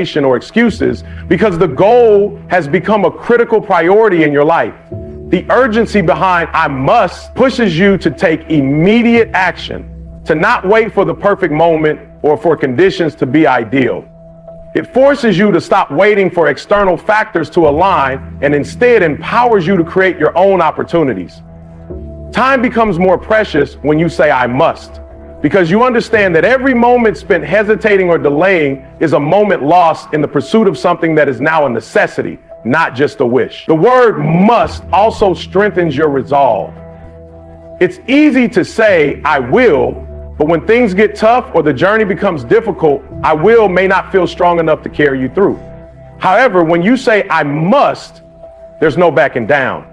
or excuses because the goal has become a critical priority in your life. The urgency behind "I must" pushes you to take immediate action, to not wait for the perfect moment or for conditions to be ideal. It forces you to stop waiting for external factors to align and instead empowers you to create your own opportunities. Time becomes more precious when you say "I must," because you understand that every moment spent hesitating or delaying is a moment lost in the pursuit of something that is now a necessity, not just a wish. The word "must" also strengthens your resolve. It's easy to say "I will," but when things get tough or the journey becomes difficult, "I will" may not feel strong enough to carry you through. However, when you say "I must," there's no backing down.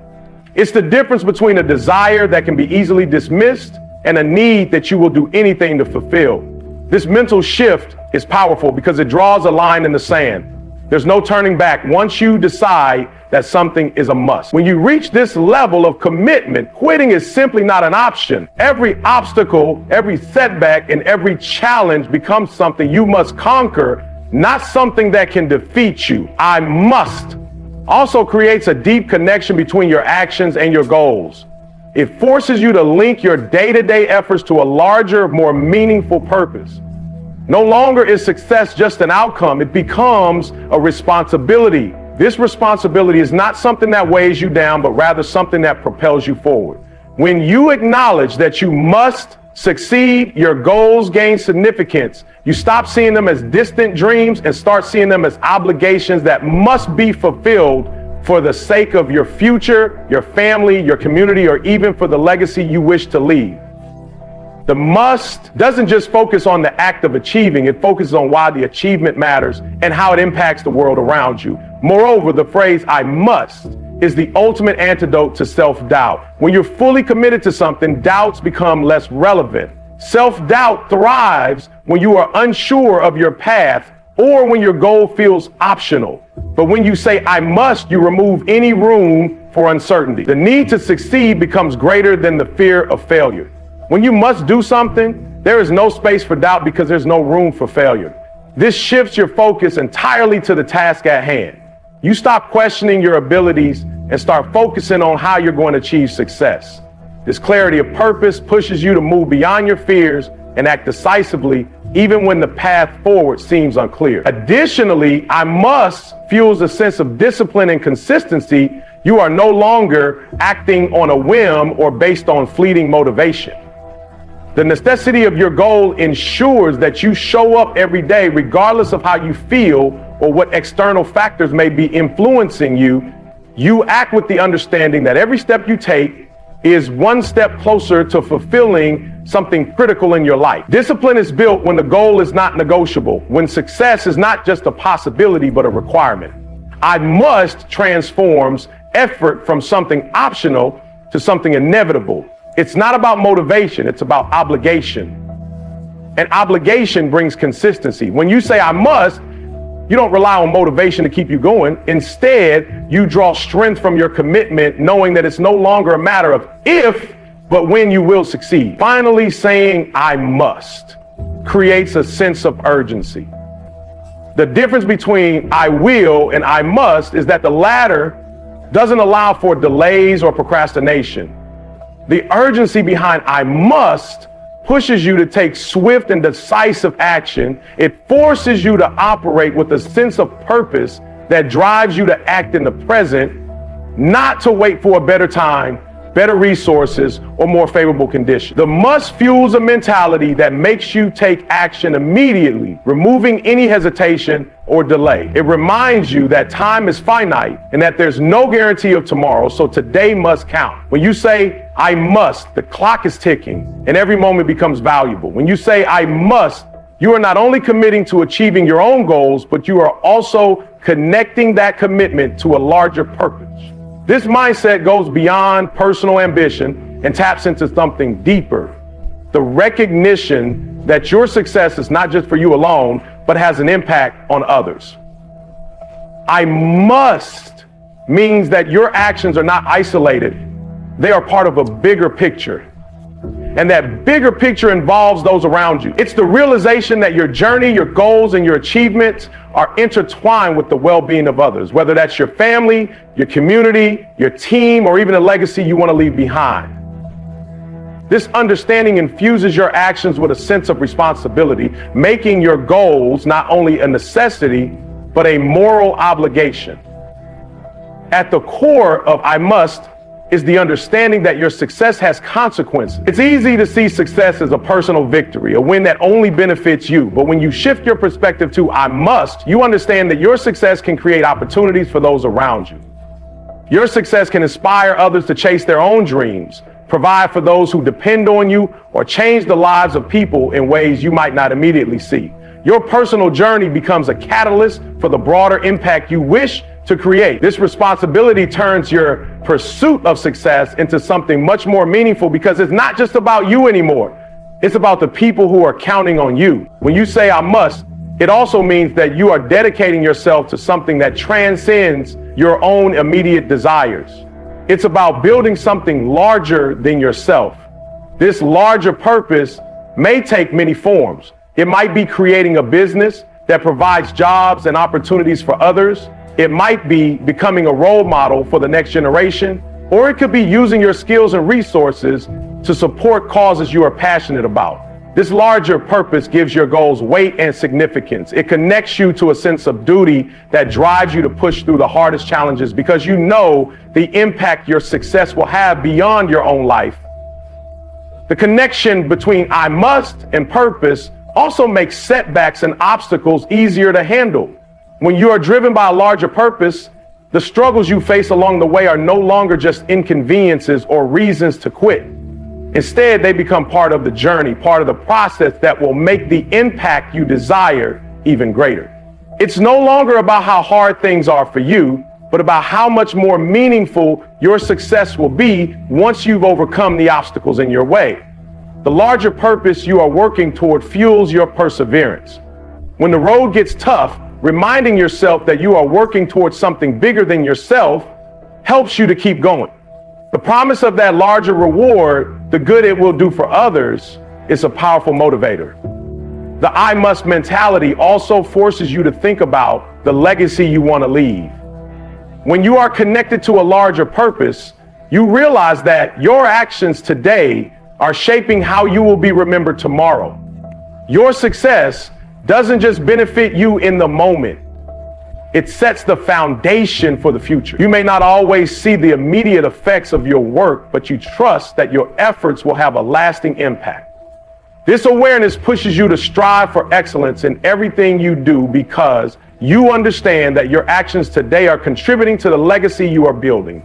It's the difference between a desire that can be easily dismissed and a need that you will do anything to fulfill. This mental shift is powerful because it draws a line in the sand. There's no turning back once you decide that something is a must. When you reach this level of commitment, quitting is simply not an option. Every obstacle, every setback, and every challenge becomes something you must conquer, not something that can defeat you. "I must" also creates a deep connection between your actions and your goals. It forces you to link your day-to-day efforts to a larger, more meaningful purpose. No longer is success just an outcome, it becomes a responsibility. This responsibility is not something that weighs you down, but rather something that propels you forward. When you acknowledge that you must succeed, your goals gain significance. You stop seeing them as distant dreams and start seeing them as obligations that must be fulfilled for the sake of your future, your family, your community, or even for the legacy you wish to leave. The "must" doesn't just focus on the act of achieving, it focuses on why the achievement matters and how it impacts the world around you. Moreover, the phrase "I must" is the ultimate antidote to self-doubt. When you're fully committed to something, doubts become less relevant. Self-doubt thrives when you are unsure of your path or when your goal feels optional. But when you say "I must," you remove any room for uncertainty. The need to succeed becomes greater than the fear of failure. When you must do something, there is no space for doubt because there's no room for failure. This shifts your focus entirely to the task at hand. You stop questioning your abilities and start focusing on how you're going to achieve success. This clarity of purpose pushes you to move beyond your fears and act decisively even when the path forward seems unclear. Additionally, "I must" fuels a sense of discipline and consistency. You are no longer acting on a whim or based on fleeting motivation. The necessity of your goal ensures that you show up every day regardless of how you feel or what external factors may be influencing you. You act with the understanding that every step you take is one step closer to fulfilling something critical in your life. Discipline is built when the goal is not negotiable, when success is not just a possibility but a requirement. "I must" transforms effort from something optional to something inevitable. It's not about motivation, it's about obligation. And obligation brings consistency. When you say "I must," you don't rely on motivation to keep you going. Instead, you draw strength from your commitment, knowing that it's no longer a matter of if, but when you will succeed. Finally, saying "I must" creates a sense of urgency. The difference between "I will" and "I must" is that the latter doesn't allow for delays or procrastination. The urgency behind "I must" pushes you to take swift and decisive action. It forces you to operate with a sense of purpose that drives you to act in the present, not to wait for a better time, better resources, or more favorable conditions. The "must" fuels a mentality that makes you take action immediately, removing any hesitation or delay. It reminds you that time is finite and that there's no guarantee of tomorrow, so today must count. When you say "I must," the clock is ticking and every moment becomes valuable. When you say "I must," you are not only committing to achieving your own goals, but you are also connecting that commitment to a larger purpose. This mindset goes beyond personal ambition and taps into something deeper. The recognition that your success is not just for you alone, but has an impact on others. "I must" means that your actions are not isolated. They are part of a bigger picture. And that bigger picture involves those around you. It's the realization that your journey, your goals, and your achievements are intertwined with the well-being of others, whether that's your family, your community, your team, or even a legacy you want to leave behind. This understanding infuses your actions with a sense of responsibility, making your goals not only a necessity, but a moral obligation. At the core of I must is the understanding that your success has consequences. It's easy to see success as a personal victory, a win that only benefits you. But when you shift your perspective to I must, you understand that your success can create opportunities for those around you. Your success can inspire others to chase their own dreams, provide for those who depend on you, or change the lives of people in ways you might not immediately see. Your personal journey becomes a catalyst for the broader impact you wish to create. This responsibility turns your pursuit of success into something much more meaningful because it's not just about you anymore. It's about the people who are counting on you. When you say I must, it also means that you are dedicating yourself to something that transcends your own immediate desires. It's about building something larger than yourself. This larger purpose may take many forms. It might be creating a business that provides jobs and opportunities for others. It might be becoming a role model for the next generation, or it could be using your skills and resources to support causes you are passionate about. This larger purpose gives your goals weight and significance. It connects you to a sense of duty that drives you to push through the hardest challenges because you know the impact your success will have beyond your own life. The connection between I must and purpose also makes setbacks and obstacles easier to handle. When you are driven by a larger purpose, the struggles you face along the way are no longer just inconveniences or reasons to quit. Instead, they become part of the journey, part of the process that will make the impact you desire even greater. It's no longer about how hard things are for you, but about how much more meaningful your success will be once you've overcome the obstacles in your way. The larger purpose you are working toward fuels your perseverance. When the road gets tough, reminding yourself that you are working towards something bigger than yourself helps you to keep going. The promise of that larger reward, the good it will do for others, is a powerful motivator. The I must mentality also forces you to think about the legacy you want to leave. When you are connected to a larger purpose, you realize that your actions today are shaping how you will be remembered tomorrow. Your success doesn't just benefit you in the moment. It sets the foundation for the future. You may not always see the immediate effects of your work, but you trust that your efforts will have a lasting impact. This awareness pushes you to strive for excellence in everything you do because you understand that your actions today are contributing to the legacy you are building.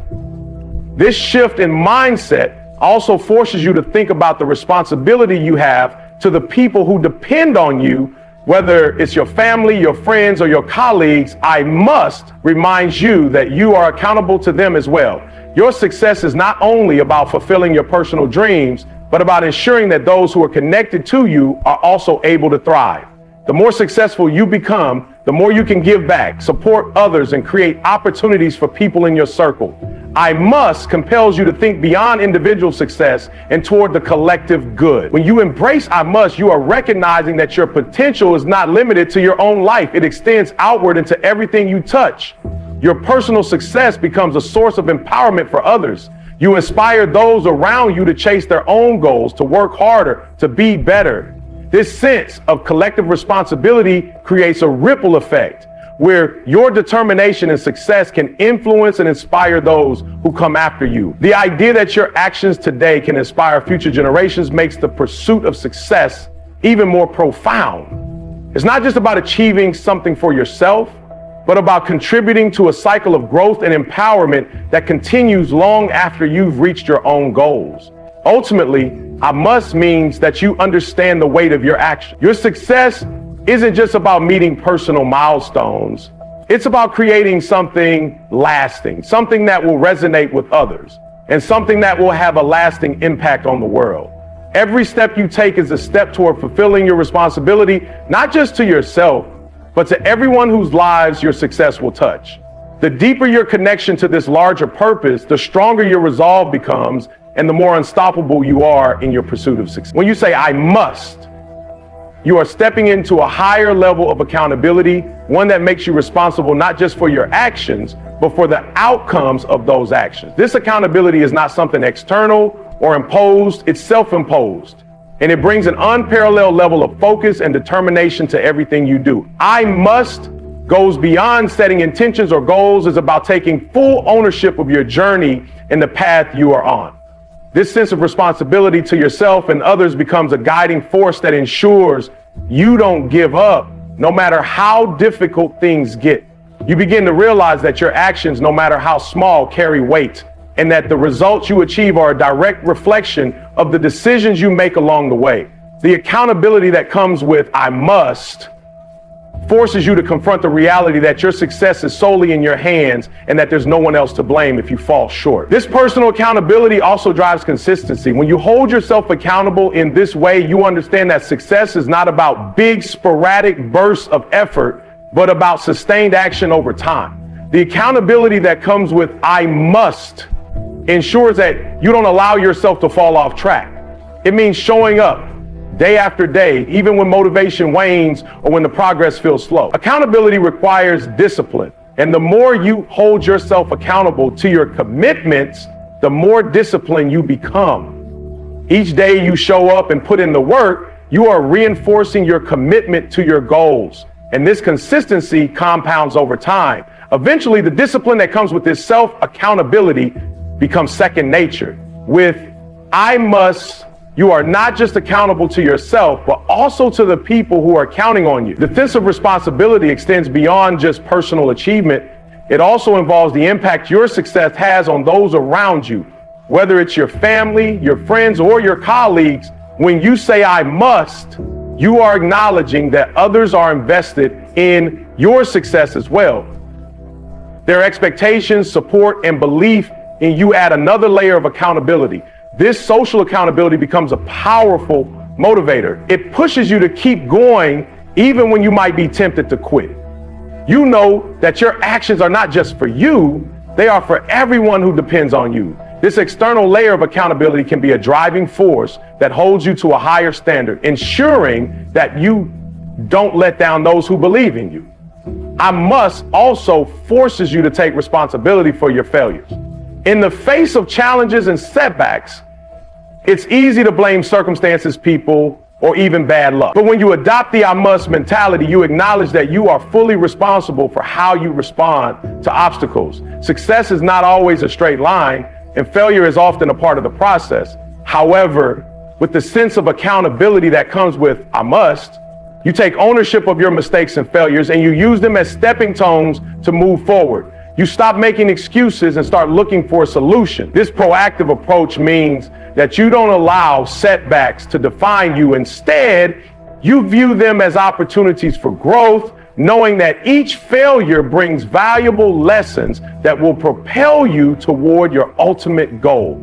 This shift in mindset also forces you to think about the responsibility you have to the people who depend on you. Whether it's your family, your friends, or your colleagues, I must remind you that you are accountable to them as well. Your success is not only about fulfilling your personal dreams, but about ensuring that those who are connected to you are also able to thrive. The more successful you become, the more you can give back, support others, and create opportunities for people in your circle. I must compels you to think beyond individual success and toward the collective good. When you embrace I must, you are recognizing that your potential is not limited to your own life. It extends outward into everything you touch. Your personal success becomes a source of empowerment for others. You inspire those around you to chase their own goals, to work harder, to be better. This sense of collective responsibility creates a ripple effect where your determination and success can influence and inspire those who come after you. The idea that your actions today can inspire future generations makes the pursuit of success even more profound. It's not just about achieving something for yourself, but about contributing to a cycle of growth and empowerment that continues long after you've reached your own goals. Ultimately, I must means that you understand the weight of your action. Your success isn't just about meeting personal milestones. It's about creating something lasting, something that will resonate with others, and something that will have a lasting impact on the world. Every step you take is a step toward fulfilling your responsibility, not just to yourself, but to everyone whose lives your success will touch. The deeper your connection to this larger purpose, the stronger your resolve becomes, and the more unstoppable you are in your pursuit of success. When you say, I must, you are stepping into a higher level of accountability, one that makes you responsible not just for your actions, but for the outcomes of those actions. This accountability is not something external or imposed, it's self-imposed. And it brings an unparalleled level of focus and determination to everything you do. I must goes beyond setting intentions or goals. Is about taking full ownership of your journey and the path you are on. This sense of responsibility to yourself and others becomes a guiding force that ensures you don't give up no matter how difficult things get. You begin to realize that your actions, no matter how small, carry weight, and that the results you achieve are a direct reflection of the decisions you make along the way. The accountability that comes with I must forces you to confront the reality that your success is solely in your hands and that there's no one else to blame if you fall short. This personal accountability also drives consistency. When you hold yourself accountable in this way, you understand that success is not about big sporadic bursts of effort, but about sustained action over time. The accountability that comes with I must ensures that you don't allow yourself to fall off track. It means showing up day after day, even when motivation wanes or when the progress feels slow. Accountability requires discipline. And the more you hold yourself accountable to your commitments, the more disciplined you become. Each day you show up and put in the work, you are reinforcing your commitment to your goals. And this consistency compounds over time. Eventually, the discipline that comes with this self-accountability becomes second nature. With I must, you are not just accountable to yourself, but also to the people who are counting on you. The sense of responsibility extends beyond just personal achievement. It also involves the impact your success has on those around you, whether it's your family, your friends, or your colleagues. When you say I must, you are acknowledging that others are invested in your success as well. Their expectations, support, and belief in you add another layer of accountability. This social accountability becomes a powerful motivator. It pushes you to keep going even when you might be tempted to quit. You know that your actions are not just for you, they are for everyone who depends on you. This external layer of accountability can be a driving force that holds you to a higher standard, ensuring that you don't let down those who believe in you. I must also forces you to take responsibility for your failures. In the face of challenges and setbacks, it's easy to blame circumstances, people, or even bad luck. But when you adopt the I must mentality, you acknowledge that you are fully responsible for how you respond to obstacles. Success is not always a straight line, and failure is often a part of the process. However, with the sense of accountability that comes with I must, you take ownership of your mistakes and failures, and you use them as stepping stones to move forward. You stop making excuses and start looking for a solution. This proactive approach means that you don't allow setbacks to define you. Instead, you view them as opportunities for growth, knowing that each failure brings valuable lessons that will propel you toward your ultimate goal.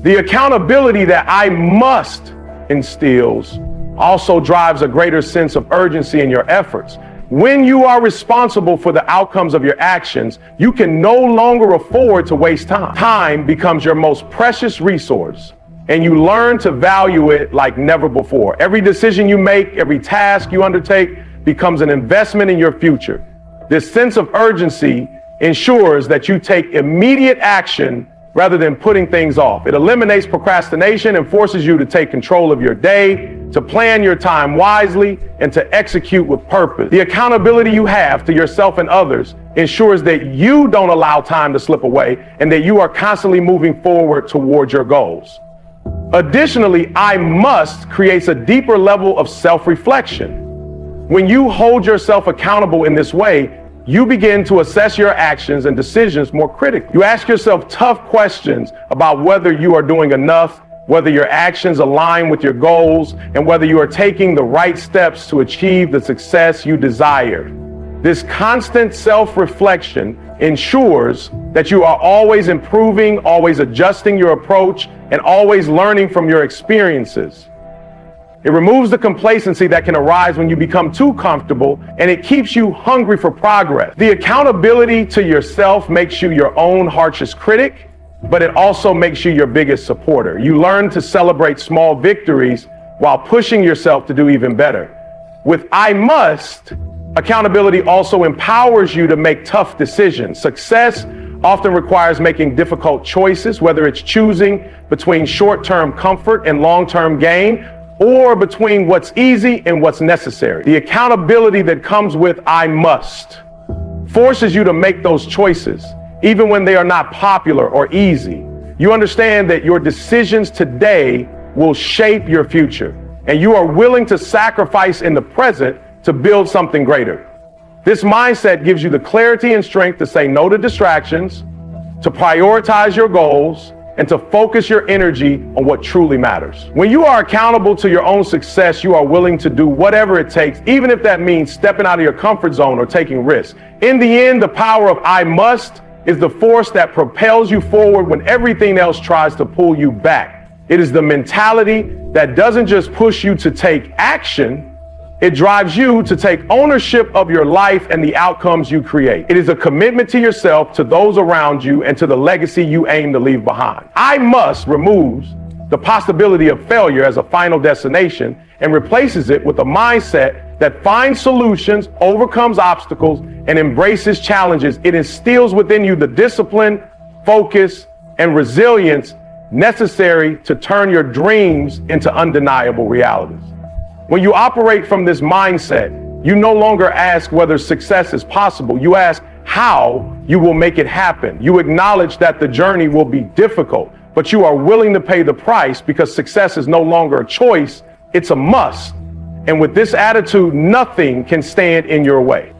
The accountability that I must instills also drives a greater sense of urgency in your efforts. When you are responsible for the outcomes of your actions, you can no longer afford to waste time. Time becomes your most precious resource, and you learn to value it like never before. Every decision you make, every task you undertake becomes an investment in your future. This sense of urgency ensures that you take immediate action rather than putting things off. It eliminates procrastination and forces you to take control of your day, to plan your time wisely, and to execute with purpose. The accountability you have to yourself and others ensures that you don't allow time to slip away and that you are constantly moving forward towards your goals. Additionally, I must creates a deeper level of self-reflection. When you hold yourself accountable in this way, you begin to assess your actions and decisions more critically. You ask yourself tough questions about whether you are doing enough, whether your actions align with your goals, and whether you are taking the right steps to achieve the success you desire. This constant self-reflection ensures that you are always improving, always adjusting your approach, and always learning from your experiences. It removes the complacency that can arise when you become too comfortable, and it keeps you hungry for progress. The accountability to yourself makes you your own harshest critic, but it also makes you your biggest supporter. You learn to celebrate small victories while pushing yourself to do even better. With I must, accountability also empowers you to make tough decisions. Success often requires making difficult choices, whether it's choosing between short-term comfort and long-term gain, or between what's easy and what's necessary. The accountability that comes with I must forces you to make those choices, even when they are not popular or easy. You understand that your decisions today will shape your future, and you are willing to sacrifice in the present to build something greater. This mindset gives you the clarity and strength to say no to distractions, to prioritize your goals, and to focus your energy on what truly matters. When you are accountable to your own success, you are willing to do whatever it takes, even if that means stepping out of your comfort zone or taking risks. In the end, the power of I must is the force that propels you forward when everything else tries to pull you back. It is the mentality that doesn't just push you to take action, it drives you to take ownership of your life and the outcomes you create. It is a commitment to yourself, to those around you, and to the legacy you aim to leave behind. I must removes the possibility of failure as a final destination and replaces it with a mindset that finds solutions, overcomes obstacles, and embraces challenges. It instills within you the discipline, focus, and resilience necessary to turn your dreams into undeniable realities. When you operate from this mindset, you no longer ask whether success is possible. You ask how you will make it happen. You acknowledge that the journey will be difficult, but you are willing to pay the price because success is no longer a choice, it's a must. And with this attitude, nothing can stand in your way.